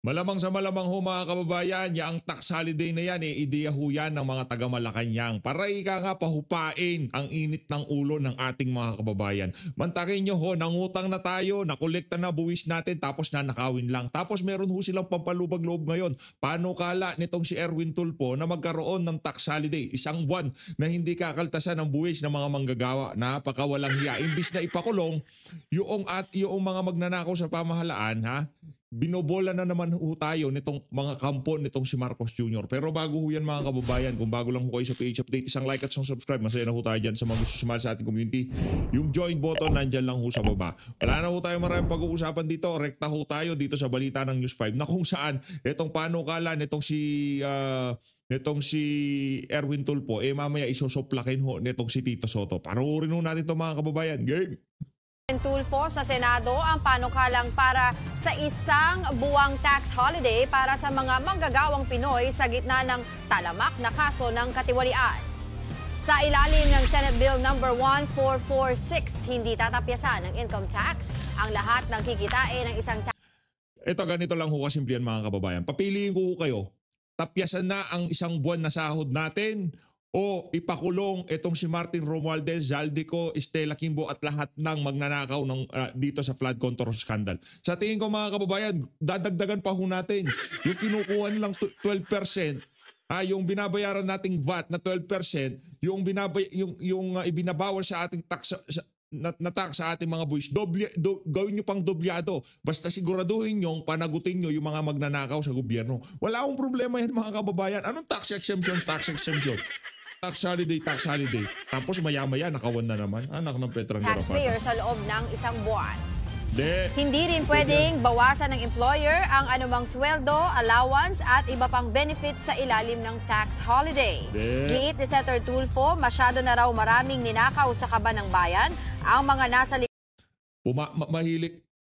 Malamang sa malamang ho mga kababayan, yang tax holiday na yan, ideya ho yan ng mga taga Malacanang para ika nga pahupain ang init ng ulo ng ating mga kababayan. Mantakin nyo ho, nangutang na tayo, nakolekta na buwis natin, tapos nanakawin lang. Tapos meron ho silang pampalubag loob ngayon. Paano kala nitong si Erwin Tulfo na magkaroon ng tax holiday? Isang buwan na hindi kakaltasan ng buwis ng mga manggagawa. Napakawalang hiya. Imbis na ipakulong yung mga magnanakaw sa pamahalaan, ha? Binobola na naman ho tayo nitong mga kampo nitong si Marcos Jr. Pero bago ho yan mga kababayan, kung bago lang ho kayo sa PH Update, isang like at isang subscribe. Masaya na ho tayo dyan sa mga gusto sumali sa ating community. Yung join button, nandyan lang ho sa baba. Wala na ho tayo maraming pag-uusapan dito. Rekta ho tayo dito sa balita ng News 5 na kung saan itong panukala nitong si Erwin Tulfo, mamaya isosoplakin ho nitong si Tito Soto. Panoorin ho natin ito mga kababayan. Game! Tulfo sa Senado ang panukalang para sa isang buwang tax holiday para sa mga manggagawang Pinoy sa gitna ng talamak na kaso ng katiwalian. Sa ilalim ng Senate Bill No. 1446, hindi tatapyasan ng income tax ang lahat ng kikitain ng isang tax. Ito, ganito lang ho kasimplihan mga kababayan. Papiliin ko kayo, tapyasan na ang isang buwan na sahod natin o ipakulong itong si Martin Romualdez, Zaldico, Estela Kimbo at lahat ng magnanakaw dito sa flood control scandal. Sa tingin ko mga kababayan, dadagdagan pa ho natin. Yung kinukuha nilang 12%, yung binabayaran nating VAT na 12%, yung ibinabawal sa ating tax na tax sa ating mga buwis, gawin nyo pang dobyado. Basta siguraduhin nyo, panagutin nyo yung mga magnanakaw sa gobyerno. Wala akong problema yan mga kababayan. Anong tax exemption? Tax exemption. Tax holiday. Tapos maya-maya nakawan na naman. Anak ng Petrang Garapata. Taxpayer sa loob ng isang buwan. De, Hindi rin pwedeng bawasan ng employer ang anumang sweldo, allowance at iba pang benefits sa ilalim ng tax holiday. Giit ni Senator Tulfo, masyado na raw maraming ninakaw sa kaban ng bayan ang mga nasa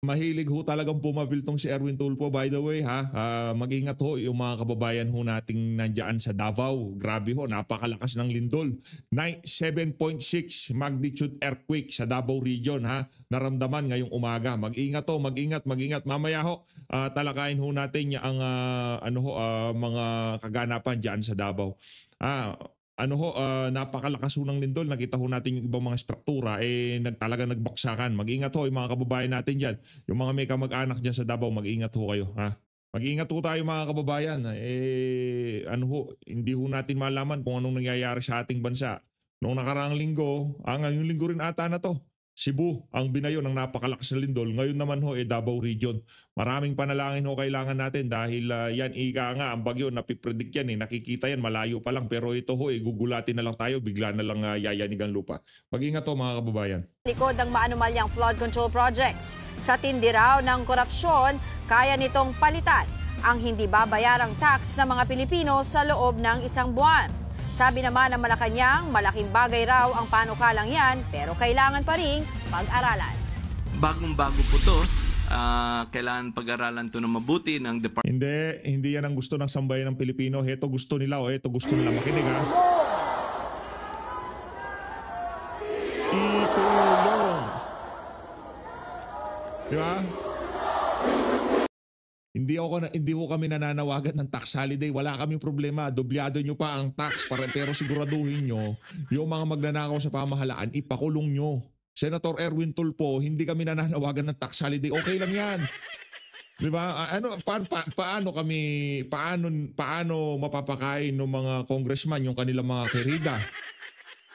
mahilig ho talagang pumabil tong si Erwin Tulfo. By the way ha, mag-ingat ho yung mga kababayan ho nating nandiyan sa Davao. Grabe ho, napakalakas ng lindol. 7.6 magnitude earthquake sa Davao region ha. Naramdaman ngayong umaga. Mag-ingat ho, mag-ingat. Mamaya ho, talakayin ho natin ang mga kaganapan diyan sa Davao. Napakalakas ho ng lindol. Nakita ho natin yung ibang mga struktura, talaga nagbaksakan. Mag-ingat ho yung mga kababayan natin dyan. Yung mga may kamag-anak dyan sa Davao, mag-ingat ho kayo. Ha? Mag-ingat ho tayo mga kababayan. Hindi ho natin malaman kung anong nangyayari sa ating bansa. Noong nakaraang linggo, ngayong linggo rin ata na to, Cebu ang binayo ng napakalakas na lindol. Ngayon naman ho, Davao region. Maraming panalangin ho kailangan natin dahil yan nga ang bagyo, napipredict yan nakikita yan malayo pa lang, pero ito ho gugulatin na lang tayo, bigla na lang yayanig ang lupa. Mag-ingat ho mga kababayan. Likod ng maanumalyang flood control projects. Sa tindi raw ng korupsyon, kaya nitong palitan ang hindi babayarang tax ng mga Pilipino sa loob ng isang buwan. Sabi naman ng Malacanang, malaking bagay raw ang panukalang yan, pero kailangan pa rin pag-aralan. Bagong-bago po to. Kailangan pag-aralan to na mabuti ng department. Hindi yan ang gusto ng sambayan ng Pilipino. Heto gusto nila heto gusto nila. Makinig ha. Ikulong. Di ba? Hindi ko kami nananawagan ng tax holiday. Wala kaming problema. Dobyado nyo pa ang tax pero siguraduhin nyo yung mga magnanakaw sa pamahalaan, ipakulong nyo. Senator Erwin Tulfo, hindi kami nananawagan ng tax holiday. Okay lang yan. 'Di ba? Paano mapapakain ng mga congressman yung kanilang mga kerida?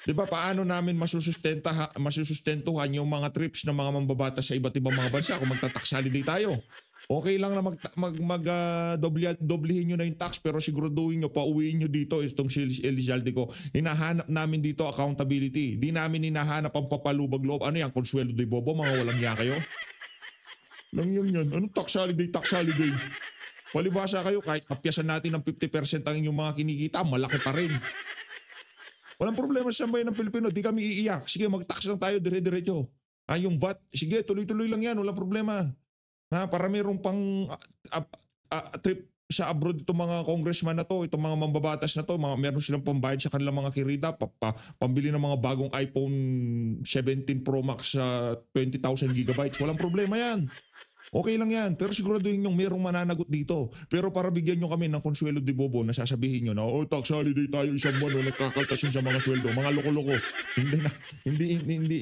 'Di ba? Paano namin masusustentuhan yung mga trips ng mga mambabatas sa iba't ibang mga bansa kung magta-tax holiday tayo? Okay lang na doblehin nyo na yung tax, pero siguraduhin nyo, pauwiin nyo dito itong si Elizalde ko. Hinahanap namin dito accountability. Di namin hinahanap ang papalubag loob. Ano yan? Consuelo de Bobo? Mga walang niya kayo? Lang yan. Anong tax holiday? Palibasa kayo, kahit tapyasan natin ng 50% ang inyong mga kinikita, malaki pa rin. Walang problema sa sambayan ng Pilipino. Di kami iiyak. Sige, mag-tax lang tayo dire-diretso. Yung VAT, sige, tuloy-tuloy lang yan. Walang problema. Para mayroong pang trip sa abroad itong mga congressman na to, itong mga mambabatas na to, meron silang pambayad sa kanilang mga kirida, pambili ng mga bagong iPhone 17 Pro Max sa 20,000 gigabytes. Walang problema yan. Okay lang yan, pero siguraduhin yung merong mananagot dito. Pero para bigyan nyo kami ng konsuelo de bobo na sasabihin nyo na, oh, tax holiday tayo isang buwan, oh, nagkakaltas yun sa mga sweldo. Mga loko-loko. Hindi, na,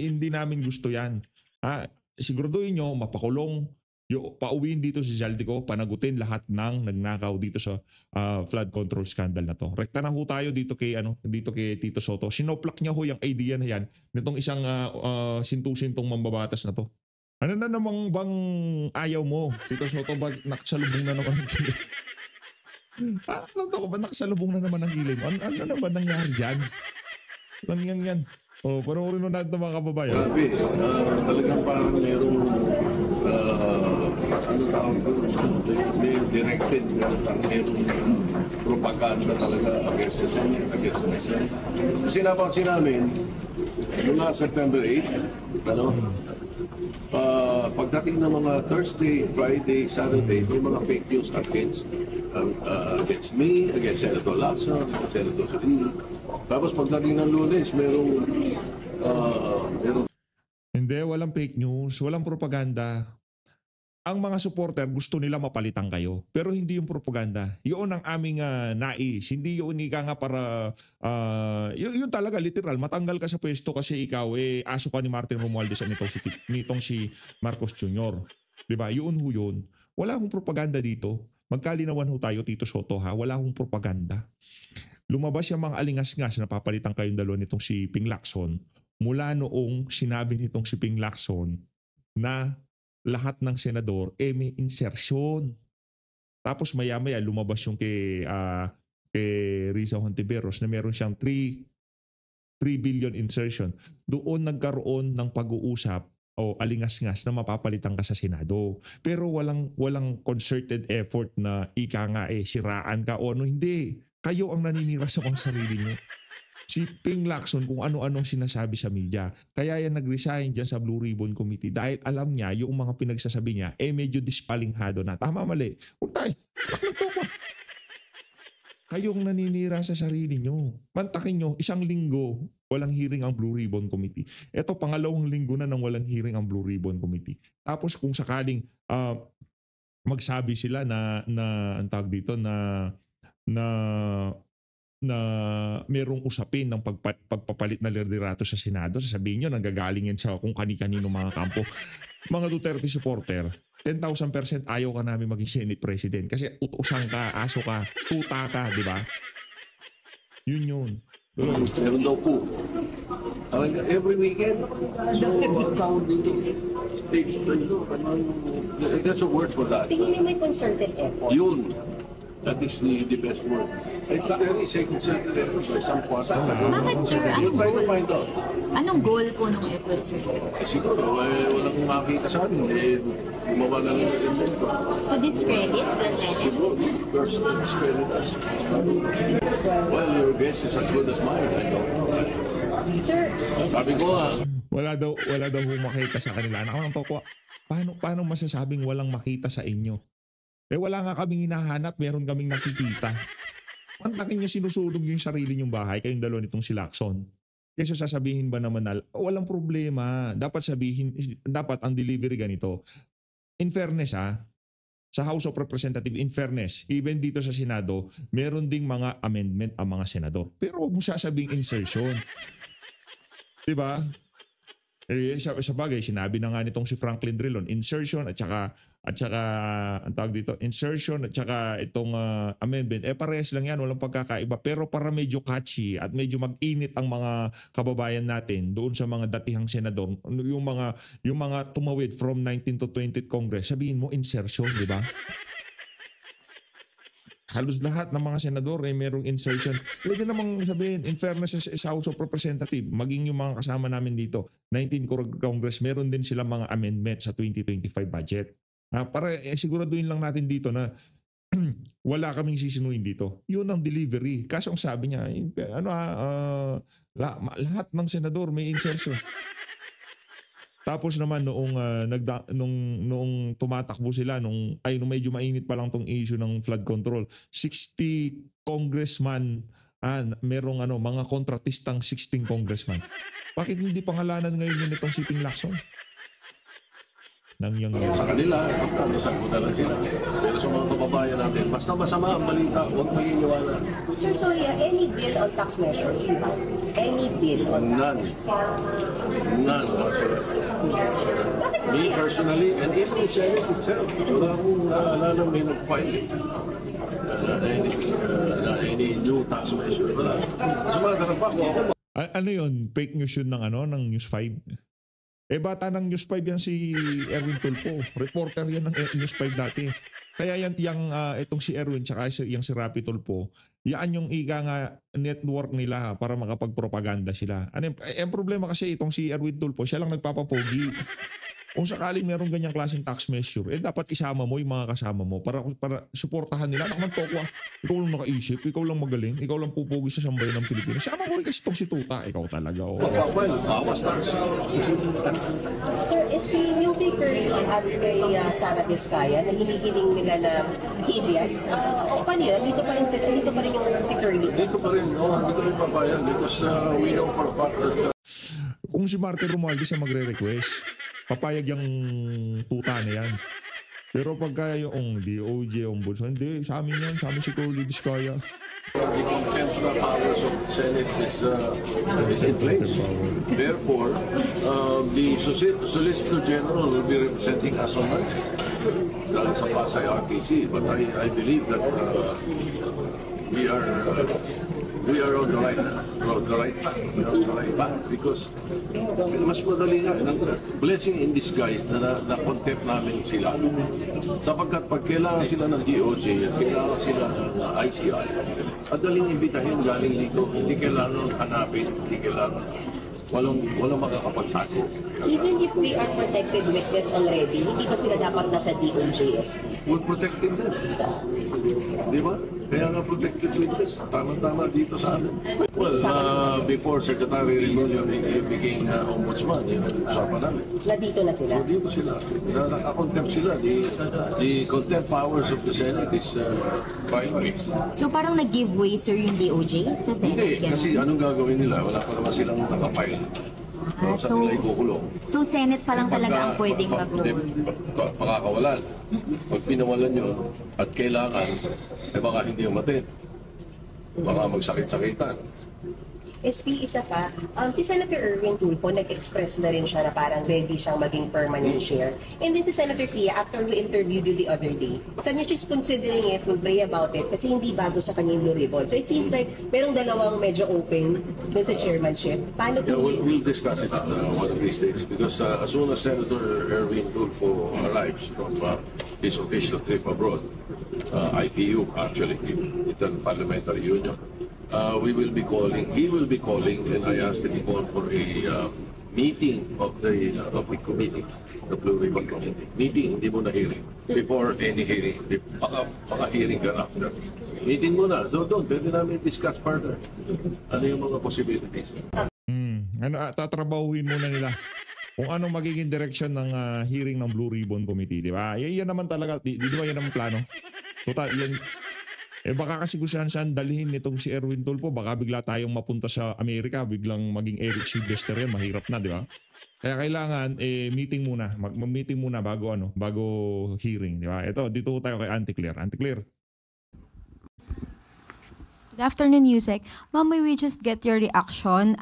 hindi namin gusto yan. Siguraduhin nyo, mapakulong, pauwiin dito si Zaldico, panagutin lahat ng nagnakaw dito sa flood control scandal na to. Rekta na ho tayo dito kay Tito Soto. Sinoplak niya ho yung idea na yan nitong isang sintong mambabatas na to. Ano na namang bang ayaw mo? Tito Soto, ba nakasalubong na naman ang gilid? Ano to ba nakasalubong na naman ang gilid? Ano na ba nangyari dyan? Lang yan. O, panoorin mo natin mga kababayan. Grabe, talagang parang merong ano tawag doon, may directed, parang merong propaganda talaga against the Senate, against the President. Kasi napansin namin, mula September 8, pagdating ng mga Thursday, Friday, Saturday, may mga fake news against me, against Senator Lacson, against Senator Sodini. Tapos pagdating ng Lunes, merong Hindi, walang fake news, walang propaganda. Ang mga supporter gusto nila mapalitan kayo, pero hindi yung propaganda. Yun ang aming nais. Hindi yun ika nga para, yun talaga literal, matanggal ka sa pwesto kasi ikaw aso ka ni Martin Romualdez at nitong si Marcos Jr. Diba? Yun ho yun. Wala akong propaganda dito. Magkalinawan ho tayo, Tito Soto ha. Wala akong propaganda. Lumabas yung mga alingas-ngas na papalitan kayong dalawa nitong si Ping Lacson mula noong sinabi nitong si Ping Lacson na lahat ng senador may insertion. Tapos maya-maya lumabas yung kay Risa Hontiveros na meron siyang 3 billion insertion. Doon nagkaroon ng pag-uusap o alingas-ngas na mapapalitan ka sa Senado. Pero walang concerted effort na ika nga siraan ka o ano, hindi. Kayo ang naninira sa mga sarili nyo. Si Ping Lacson kung ano-ano sinasabi sa media. Kaya yan nag-resign dyan sa Blue Ribbon Committee dahil alam niya yung mga pinagsasabi niya medyo dispalinghado na. Tama, mali. Huwag tayo. Kayong naninira sa sarili nyo. Mantakin nyo, isang linggo, walang hearing ang Blue Ribbon Committee. Ito, pangalawang linggo na nang walang hearing ang Blue Ribbon Committee. Tapos kung sakaling magsabi sila na ang tawag dito na merong usapin ng pagpapalit na liderato sa Senado, sasabihin nyo, nanggagaling yan sa kung kani-kanino mga kampo. Mga Duterte supporter, 10,000% ayaw ka namin maging Senate President kasi utusan ka, aso ka, tuta ka, di ba? Yun. meron daw po. Every weekend. So, ang tawag dito, stage 2 ito. That's a word for that. Tingin niyo may concerted effort? Yun. That is the best word. It's very concerted effort by some quarters. Bakit, sir? You're Anong trying to goal? find out. Anong goal po ng efforts niyo? Siguro, walang makita sa amin. Gumawa na lang ng invento. To discredit the Senate? Siguro, first to discredit us. Well, your guess is as good as mine. I don't know. Sir, Sabi ko nga, Wala daw makita sa kanila. Paano masasabing walang makita sa inyo? Wala nga kaming hinahanap, meron kaming nakikita. Pantakin nyo sinusunog yung sarili nyong bahay, kayong dalawa nitong si Lacson. Kaya sasabihin ba naman na, walang problema. Dapat ang delivery ganito. In fairness sa House of Representatives, in fairness, even dito sa Senado, meron ding mga amendment ang mga senador. Pero huwag mo sasabing insertion. Diba? Sa bagay, sinabi na nga nitong si Franklin Drilon, insertion at saka ang tawag dito, insertion at saka itong amendment, parehas lang yan, walang pagkakaiba. Pero para medyo catchy at medyo mag-init ang mga kababayan natin doon sa mga datihang senador, yung mga tumawid from 19th to 20th Congress, sabihin mo insertion, di ba? Halos lahat ng mga senador merong insertion. Pwede namang sabihin, in fairness sa House of Representatives, maging yung mga kasama namin dito, 19th Congress, meron din silang mga amendment sa 2025 budget. Para siguraduhin lang natin dito na wala kaming sisinuin dito. Yun ang delivery. Kaso ang sabi niya, lahat ng senador may insertion. Tapos naman noong tumatakbo sila nung medyo mainit pa lang tong issue ng flood control, 60 congressman merong mga kontratistang 16 congressman. Bakit hindi pangalanan ngayon yun itong si Ping Lacson? Nang yung Sa kanila, nasagutan lang sila. Pero sa mga kababayan natin, basta masama ang balita, huwag maniniwala. Sir, sorry, any bill on tax measure, you have? Any bill on tax None. None whatsoever. Me personally, and even the Senate itself, wala akong naalala may nag-file any new tax measure. Wala. Sa mga karapa ko, ako ano yun? Fake news yun ng News 5? Bata ng News 5 yan si Erwin Tulfo. Reporter yan ng News 5 dati. Kaya itong si Erwin tsaka yung si Rapi Tulfo, yan yung ika nga network nila para makapagpropaganda sila. Ang problema kasi itong si Erwin Tulfo, siya lang nagpapapogi. Kung sakaling meron ganyang klaseng tax measure, dapat isama mo yung mga kasama mo para suportahan nila. Naman to ko, ikaw lang nakaisip, ikaw lang magaling, ikaw lang pupugi sa sambayan ng Pilipinas. Sama ko rin kasi itong si Tuta, ikaw talaga. magpapile, bawas tax. Sir, SP, yung kay Curly at kay Sara Vizcaya, na hinihiling nila na alias, paano yun? Dito pa rin yung si Curly. Dito pa rin, hindi ko rin papayag because we know for a fact that Kung si Martin Romualdez ang magre-request, papayag yung tuta na yan. Pero pagka yung DOJ, ombudsman, hindi, sa amin yan, sa amin si Curly Vizcaya. the contempt powers of the Senate is in place. Therefore, the Solicitor General will be representing us on Monday. Dahil sa Pasay RTC. But I believe that we are on the right path. We are on the right path because mas madali nga blessing in disguise na contempt namin sila. Sapagkat pag kailangan sila ng DOJ at kailangan sila ng ICI, madaling imbitahin galing dito. Hindi kailangan hanapin, hindi kailangan walang makakapagtago. Even if they are protected witness already, hindi ba sila dapat nasa DOJS? We're protecting them. Di ba? Kaya nga protected witness. Tama-tama dito sa amin. Well, before Secretary Remulio became ombudsman, yun ang usapan namin. Nandito na sila? So dito sila. Nakakontempt sila. The contempt powers of the Senate is fine with. So parang nag-give way, sir, yung DOJ sa Senate? Hindi, ganun? kasi anong gagawin nila? Wala pa naman silang nakapile. So, nila ikukulong. So Senate pa lang talaga ang pwedeng mag-rule? Pakakawalan. Pag pinawalan yun at kailangan, baka hindi umatid. Baka magsakit-sakitan. SP, isa pa, si Senator Erwin Tulfo nag-express na rin siya na parang ready siyang maging permanent chair. And then si Senator Pia, after we interviewed you the other day, sabi niya she's considering it, will pray about it, kasi hindi bago sa kanya yung Blue Ribbon. So it seems like merong dalawang medyo open dun sa chairmanship. Paano Yeah, po? we'll discuss it one of these days because as soon as Senator Erwin Tulfo arrives from his official trip abroad, IPU actually, Inter-Parliamentary Union, he will be calling, and I asked him to call for a meeting of the committee, the Blue Ribbon Committee. Meeting, hindi mo na hearing. Before any hearing, baka hearing ka after. Meeting muna. So doon, pwede namin discuss further. Ano yung mga possibilities. Tatrabahuin muna nila kung anong magiging direction ng hearing ng Blue Ribbon Committee, di ba? Yan naman talaga, di ba yan ang plano? Total, yan. Baka kasi gusto saan dalhin nitong si Erwin Tulfo, baka bigla tayong mapunta sa Amerika, biglang maging Eric Sylvester yan, mahirap na, di ba? Kaya kailangan meeting muna, mag-meeting muna bago hearing, di ba? Ito, dito tayo kay Auntie Claire. Auntie Claire. Good afternoon, Yusek. Ma'am, may we just get your reaction?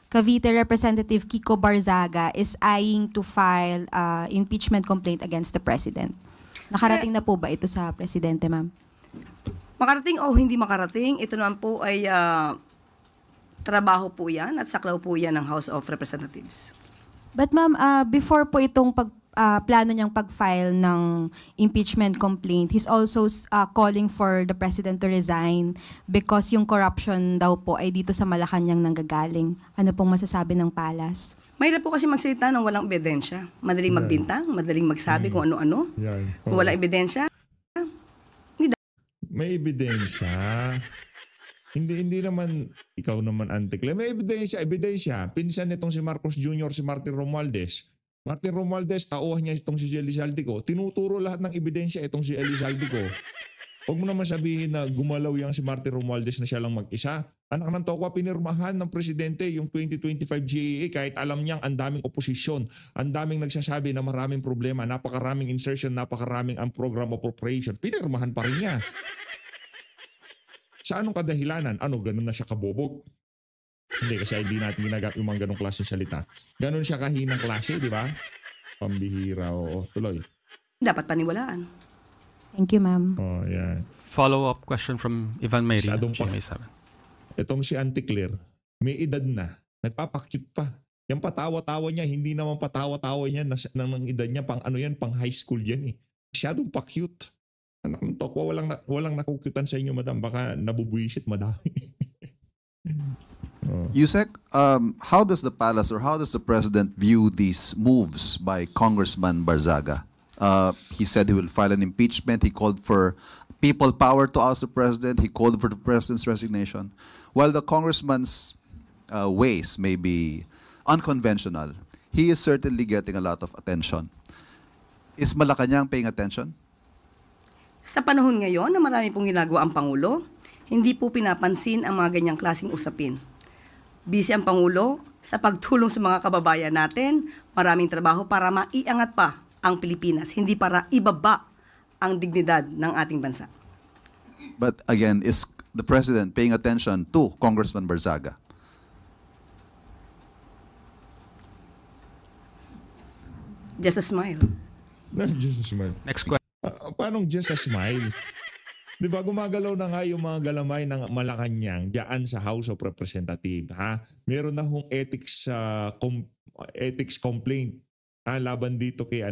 Cavite Representative Kiko Barzaga is eyeing to file impeachment complaint against the President. Nakarating na po ba ito sa Presidente, ma'am? Makarating o hindi makarating, ito naman po ay trabaho po yan at saklaw po yan ng House of Representatives. But ma'am, before po itong plano niyang pag-file ng impeachment complaint, he's also calling for the President to resign because yung corruption daw po ay dito sa Malacanang nanggagaling. Ano pong masasabi ng Palas? Mahirap po kasi magsalita ng walang ebidensya. Madaling magbintang, madaling magsabi kung ano-ano. Yan. Kung wala ebidensya, May ebidensya. Hindi naman, ikaw naman, Auntie Claire. May ebidensya. Pinsan nitong si Marcos Jr., si Martin Romualdez. Martin Romualdez, tauhan niya itong si Elizalde ko. Tinuturo lahat ng ebidensya itong si Elizalde ko. Huwag mo naman sabihin na gumalaw yang si Martin Romualdez na siya lang mag-isa. Anak ng tokwa, pinirmahan ng presidente yung 2025 GAA kahit alam niyang ang daming oposisyon, ang daming nagsasabi na maraming problema, napakaraming insertion, napakaraming ang program appropriation. Pinirmahan pa rin niya. Sa anong kadahilanan? Ano, ganun na siya kabobog? Hindi, kasi hindi natin ginagamit yung mga ganong klase salita. Ganun siya kahinang klase, di ba? Pambihira, oo. Tuloy. Dapat paniwalaan. Thank you, ma'am. Oh, yan. Follow-up question from Ivan Mayri. Masyadong GMA7. Itong si Auntie Claire, may edad na. Nagpapakyut pa. Yung patawa-tawa niya, hindi naman patawa-tawa niya ng edad niya. Pang ano yan, pang high school yan eh. Masyadong pa-cute. Anak ng tokwa, walang nakukyutan sa inyo, madam. Baka nabubuisit, madami. Yusek, how does the palace or how does the president view these moves by Congressman Barzaga? He said he will file an impeachment. He called for people power to oust the president. He called for the president's resignation. While the congressman's ways may be unconventional, he is certainly getting a lot of attention. Is Malacanang paying attention? Sa panahon ngayon na marami pong ginagawa ang Pangulo, hindi po pinapansin ang mga ganyang klaseng usapin. Busy ang Pangulo sa pagtulong sa mga kababayan natin, maraming trabaho para maiangat pa ang Pilipinas, hindi para ibaba ang dignidad ng ating bansa. But again, is the president paying attention to Congressman Barzaga? Just a smile. Just a smile. Next question. Paano just a smile? Di ba gumagalaw na nga yung mga galamay ng Malacanang diyan sa House of Representatives, ha? Meron na hong ethics complaint laban dito kay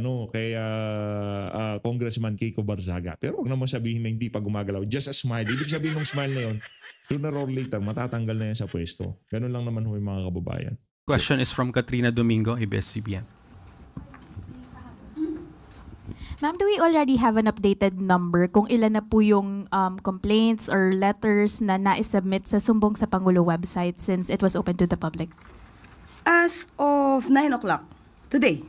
Congressman Kiko Barzaga. Pero wag naman sabihin na hindi pa gumagalaw. Just a smile. Ibig sabihin ng smile na yon, sooner or later matatanggal na yan sa pwesto. Ganun lang naman ho yung mga kababayan. Question is from Katrina Domingo, ABS-CBN. Ma'am, do we already have an updated number kung ilan na po yung complaints or letters na na-submit sa Sumbong sa Pangulo website since it was open to the public? As of 9 o'clock today,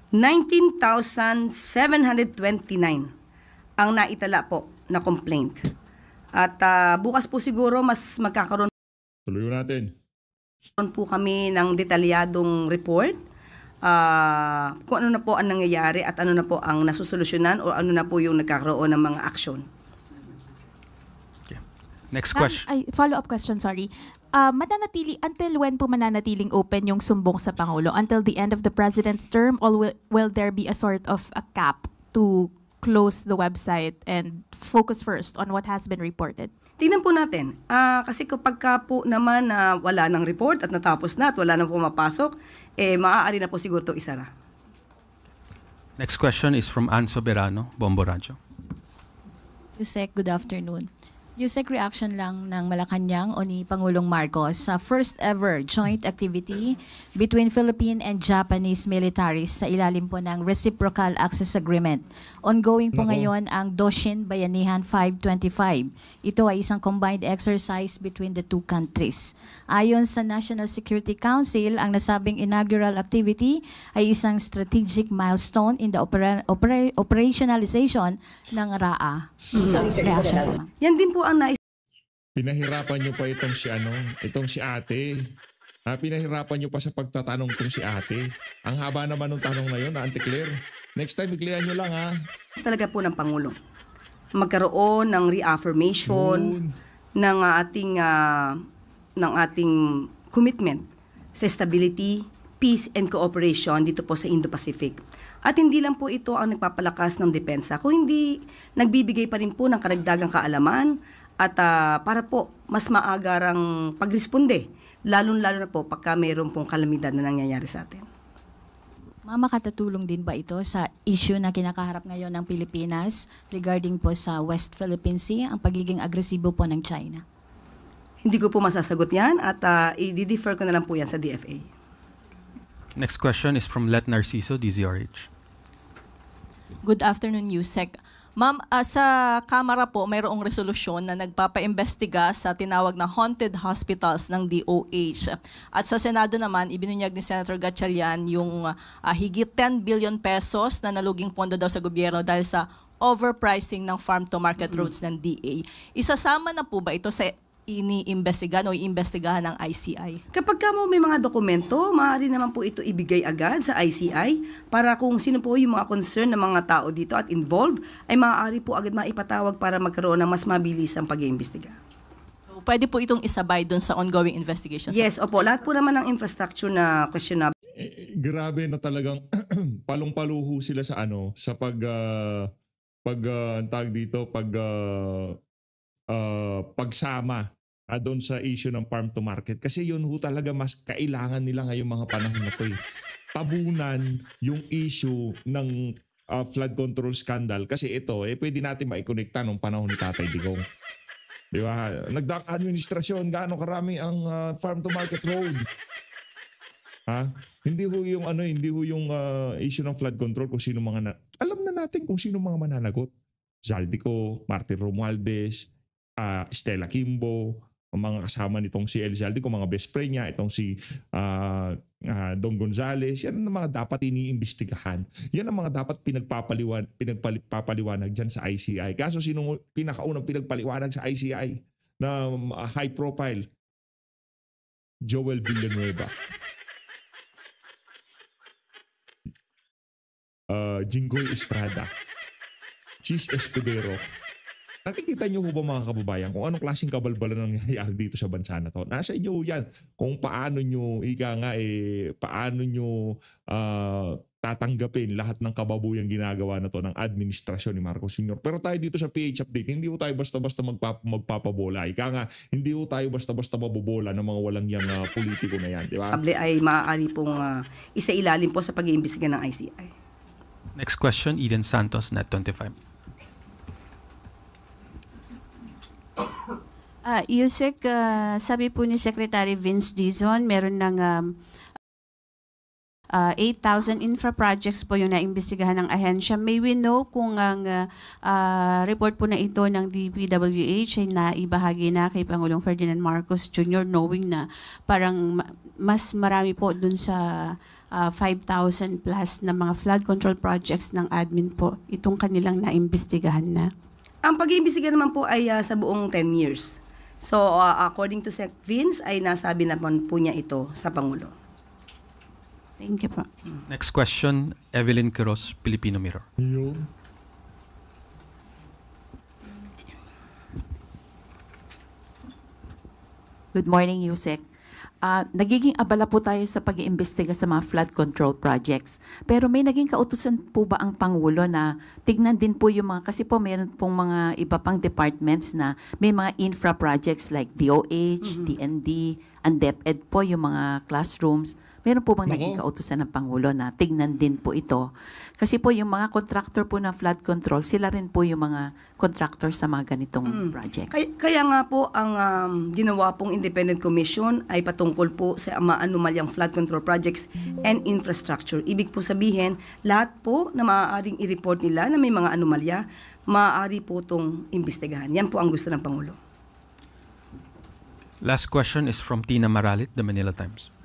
19,729 ang naitala po na complaint. At bukas po siguro mas magkakaroon Tuloy natin. po kami ng detalyadong report kung ano na po ang nangyayari at ano na po ang nasusolusyonan o ano na po yung nagkakaroon ng mga aksyon. Okay. Next question. Follow-up question, sorry. Mananatili, until when po mananatiling open yung Sumbong sa Pangulo? Until the end of the President's term, or will there be a sort of a cap to close the website and focus first on what has been reported? Tingnan po natin. Kasi kapag po naman wala ng report at natapos na at wala nang pumapasok, maaari na po siguro ito isara. Next question is from Ann Soberano, Bombo Radyo. Yusek, good afternoon. Yusek, reaction lang ng Malacanang o ni Pangulong Marcos sa first ever joint activity between Philippine and Japanese militaries sa ilalim po ng Reciprocal Access Agreement. Ongoing po ngayon ang Doshin Bayanihan 525. Ito ay isang combined exercise between the two countries. Ayon sa National Security Council, ang nasabing inaugural activity ay isang strategic milestone in the operationalization ng RAA. Reaction po, ma'am. Yan din po ang Pinahirapan niyo pa itong si ate. Pinahirapan niyo pa sa pagtatanong itong si ate. Ang haba naman ng tanong na yun, Auntie Claire. Next time, i-clear niyo lang, ha? Talaga po ng Pangulo. Magkaroon ng reaffirmation ng ating commitment sa stability, peace, and cooperation dito po sa Indo-Pacific. At hindi lang po ito ang nagpapalakas ng depensa, kung hindi nagbibigay pa rin po ng karagdagang kaalaman at para po mas maagarang pagresponde, lalo-lalo na po pagka mayroon pong kalamidad na nangyayari sa atin. Ma'am, makatatulong din ba ito sa issue na kinakaharap ngayon ng Pilipinas regarding po sa West Philippine Sea, ang pagiging agresibo po ng China? Hindi ko po masasagot yan at i-defer ko na lang po yan sa DFA. Next question is from Let Narciso, DZRH. Good afternoon, Yusek. Ma'am, sa Kamara po, mayroong resolusyon na nagpapaimbestiga sa tinawag na haunted hospitals ng DOH. At sa Senado naman, ibinunyag ni Senator Gatchalian yung higit 10 billion pesos na naluging pondo daw sa gobyerno dahil sa overpricing ng farm-to-market roads ng DA. Isasama na po ba ito sa iniimbestigahan o iimbestigahan ng ICI? Kapag ka mo may mga dokumento, maaari naman po ito ibigay agad sa ICI para kung sino po yung mga concern ng mga tao dito at involved, ay maaari po agad maipatawag para magkaroon ng mas mabilis ang pag-iimbestiga. So, pwede po itong isabay dun sa ongoing investigations? Yes, opo. Lahat po naman ng infrastructure na questionable. Grabe na talagang palong-paluho sila sa sa pagsama doon sa issue ng farm to market, kasi yun ho talaga mas kailangan nila ngayong mga panahon na to. Tabunan yung issue ng flood control scandal, kasi ito pwede natin maikonekta nung panahon ni Tatay Digong. Di ba? Nagdaang administrasyon, gaano karami ang farm to market road. Hindi ho yung issue ng flood control kung sino alam na natin kung sino mga mananagot. Zaldico, Martin Romualdez, Stella Kimbo, ang mga kasama nitong si El Zaldico, mga best friend niya, itong si Don Gonzales. Yan ang mga dapat iniimbestigahan. Yan ang mga dapat pinagpapaliwanag dyan sa ICI. Kaso sino pinakaunang pinagpaliwanag sa ICI na high profile? Joel Villanueva. Jinggoy Estrada. Chis Escudero. Nakikita niyo ho ba mga kababayan kung anong klaseng kabalbalan ang nangyayari dito sa bansa na to? Nasa inyo yan kung paano nyo tatanggapin lahat ng kababuyang ginagawa na to ng administrasyon ni Marcos Sr. Pero tayo dito sa PH Update, hindi ho tayo basta-basta magpapabola. Ika nga, hindi ho tayo basta-basta mabobola ng mga walang yang politiko na yan. Di ba? Ay maaari pong isa-ilalim po sa pag-iimbestiga ng ICI. Next question, Eden Santos, Net 25. Yusek, sabi po ni Secretary Vince Dizon, meron ng 8,000 infra projects po yung naimbestigahan ng ahensya. May we know kung ang report po na ito ng DPWH ay naibahagi na kay Pangulong Ferdinand Marcos Jr. knowing na parang mas marami po dun sa 5,000 plus na mga flood control projects ng admin po itong kanilang naimbestigahan na? Ang pag-iimbestiga naman po ay sa buong 10 years. So, according to Sec Vince, ay nasabi naman po niya ito sa Pangulo. Thank you po. Next question, Evelyn Quiroz, Filipino Mirror. Good morning, Yusek. Nagiging abala po tayo sa pag-iimbestiga sa mga flood control projects. Pero may naging kautusan po ba ang Pangulo na tignan din po yung mga, kasi po mayroon pong mga iba pang departments na may mga infra projects like DOH, TND, and DepEd po yung mga classrooms. Meron po bang naging kautusan ng Pangulo na tignan din po ito? Kasi po yung mga contractor po ng flood control, sila rin po yung mga contractor sa mga ganitong projects. Kaya nga po ang ginawa pong Independent Commission ay patungkol po sa mga anomalyang flood control projects and infrastructure. Ibig po sabihin, lahat po na maaaring i-report nila na may mga anomalya, maaari po itong imbestigahan. Yan po ang gusto ng Pangulo. Last question is from Tina Maralit, The Manila Times.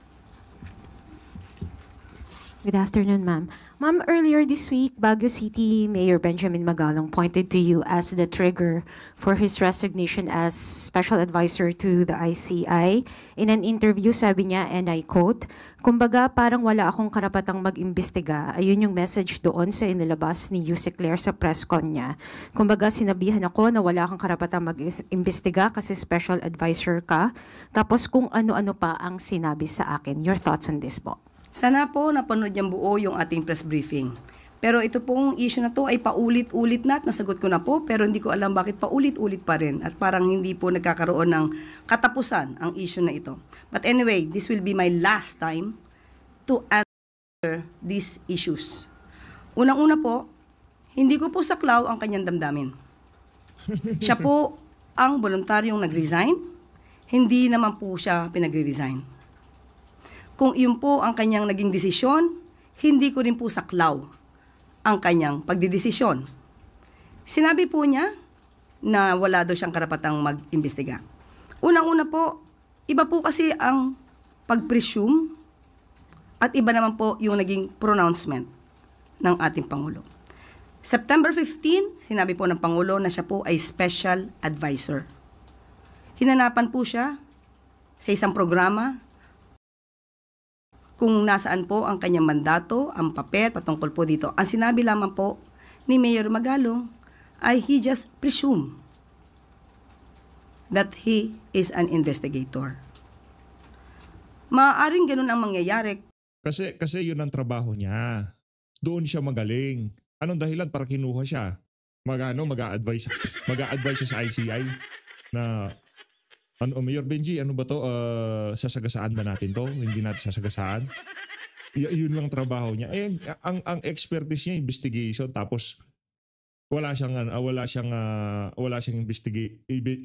Good afternoon, ma'am. Ma'am, earlier this week, Baguio City Mayor Benjamin Magalong pointed to you as the trigger for his resignation as Special Advisor to the ICI. In an interview, sabi niya, and I quote, "Kumbaga, parang wala akong karapatang mag-imbestiga." Ayun yung message doon sa inilabas ni Yusek Claire sa press con niya. Kumbaga, sinabihan ako na wala akong karapatang mag-imbestiga kasi Special Advisor ka. Tapos kung ano-ano pa ang sinabi sa akin. Your thoughts on this po? Sana po napanood niyang buo yung ating press briefing. Pero ito pong issue na to ay paulit-ulit na at nasagot ko na po, pero hindi ko alam bakit paulit-ulit pa rin at parang hindi po nagkakaroon ng katapusan ang issue na ito. But anyway, this will be my last time to answer these issues. Unang-una po, hindi ko po saklaw ang kanyang damdamin. Siya po ang voluntaryong nag-resign, hindi naman po siya pinagre-resign. Kung iyon po ang kanyang naging desisyon, hindi ko rin po saklaw ang kanyang pagdidesisyon. Sinabi po niya na wala daw siyang karapatang mag-imbestiga. Unang-una po, iba po kasi ang pag-presume at iba naman po yung naging pronouncement ng ating Pangulo. September 15, sinabi po ng Pangulo na siya po ay special advisor. Hinanapan po siya sa isang programa kung nasaan po ang kanyang mandato, ang papel patungkol po dito. Ang sinabi lamang po ni Mayor Magalong ay he just presume that he is an investigator. Maaaring ganun ang mangyayari. Kasi yun ang trabaho niya. Doon siya magaling. Anong dahilan para kinuha siya? Mag-a-advise siya sa ICI na Mayor Benji, ano ba to? Sasagasaan ba natin to? Hindi natin sasagasaan? Yun lang trabaho niya. Ang expertise niya investigation, tapos wala siyang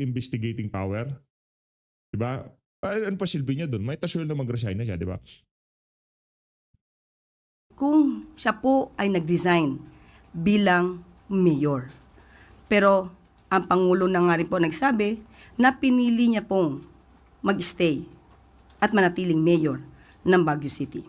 investigating power. 'Di ba? Ano pa silbi niya doon? May tasol na mag-resign na siya, 'di ba? Kung siya po ay nag-design bilang mayor. Pero ang Pangulo na nga rin po nagsabi na pinili niya pong mag-stay at manatiling mayor ng Baguio City.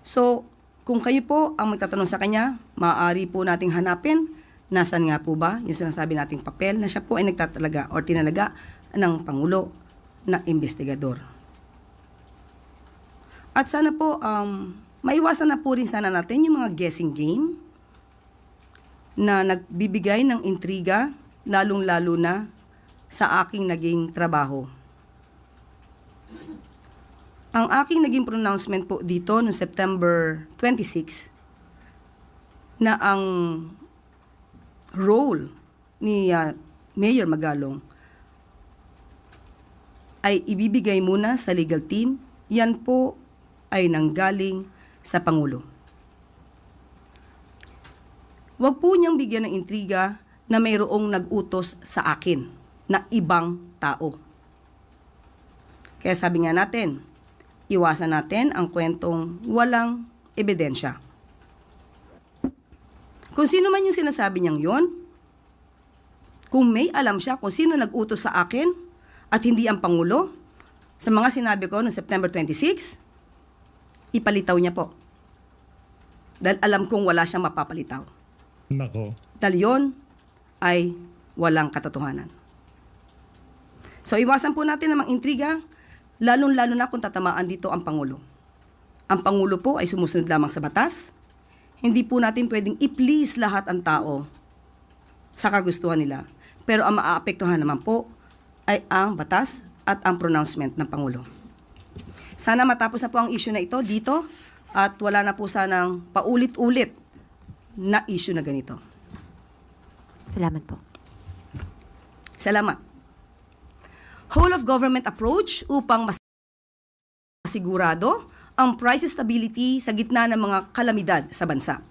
So, kung kayo po ang magtatanong sa kanya, maaari po nating hanapin nasan nga po ba yung sinasabi nating papel na siya po ay nagtatalaga o tinalaga ng Pangulo na investigador. At sana po, maiwasan na po rin sana natin yung mga guessing game na nagbibigay ng intriga, lalong-lalo na sa aking naging trabaho. Ang aking naging pronouncement po dito noong September 26 na ang role ni Mayor Magalong ay ibibigay muna sa legal team, yan po ay nanggaling sa Pangulo. Huwag po niyang bigyan ng intriga na mayroong nag-utos sa akin na ibang tao. Kaya sabi nga natin, iwasan natin ang kwentong walang ebidensya. Kung sino man yung sinasabi niyang yon, kung may alam siya kung sino nag-utos sa akin at hindi ang Pangulo, sa mga sinabi ko noong September 26, ipalitaw niya po. Dahil alam kong wala siyang mapapalitaw. Nako. Dahil yun ay walang katotohanan. So iwasan po natin ang mga intriga, lalong-lalo na kung tatamaan dito ang Pangulo. Ang Pangulo po ay sumusunod lamang sa batas. Hindi po natin pwedeng i-please lahat ang tao sa kagustuhan nila. Pero ang maaapektuhan naman po ay ang batas at ang pronouncement ng Pangulo. Sana matapos na po ang issue na ito dito at wala na po sanang paulit-ulit na issue na ganito. Salamat po. Salamat. Whole of government approach upang masigurado ang price stability sa gitna ng mga kalamidad sa bansa.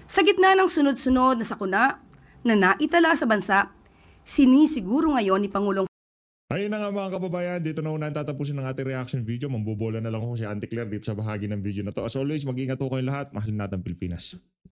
Sa gitna ng sunod-sunod na sakuna na naitala sa bansa, sinisiguro ngayon ni Pangulong Ayun na nga mga kababayan, dito na unahan tatapusin ng ating reaction video. Mambobola na lang ako si Auntie Claire dito sa bahagi ng video na to. As always, mag-ingat po kayong lahat. Mahal natin Pilipinas.